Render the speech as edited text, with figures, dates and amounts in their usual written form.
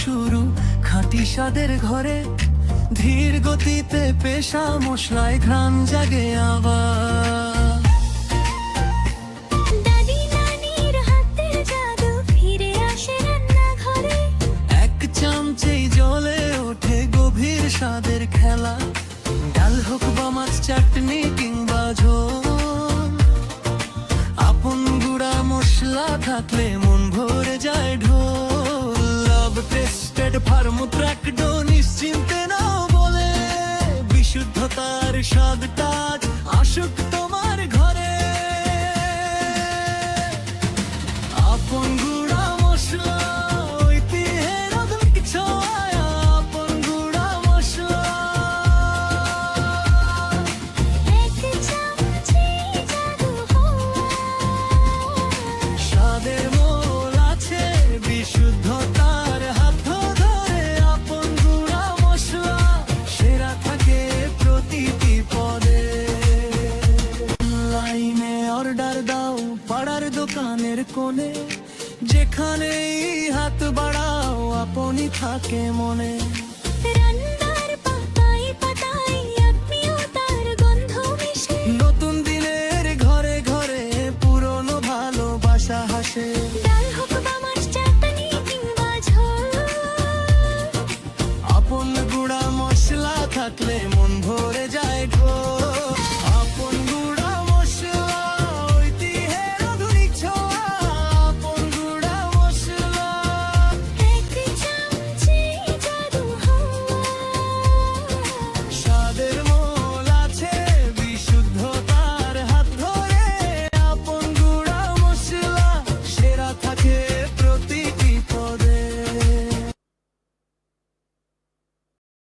শুরু খাঁটি স্বাদের ঘরে, ধীর গতিতে পেশা মশলায় ঘ্রাণ জাগে আবার। দাদি নানির হাতের জাদু ফিরে আসে রান্নাঘরে, এক চামচেই জ্বলে ওঠে গভীর স্বাদের খেলা, ডাল হোক বা মাছ চাটনি কিংবা ঝোল, আপন গুঁড়া মশলা থাকলে মন ভরে যায় ঢোল। লাভ টেস্টেড ফার্মট্রাক ডো নিশ্চিন্তে নাও বলে, বিশুদ্ধতার স্বাদটা আসুক তোমার ঘরে। আপন গুঁড়া মশলা ঐতিহ্যের অদ্ভুত ছোঁয়া, আপন গুঁড়া মশলা। এক চামচে জাদু হওয়া, স্বাদের মোল আছে বিশুদ্ধতার হাত ধরে, আপন গুঁড়া মশলা সেরা থাকে প্রতিটি পদে। লাইনে অর্ডার দাও পাড়ার দোকানের কোণে, যেখানেই হাত বাড়াও আপনি থাকে মনে।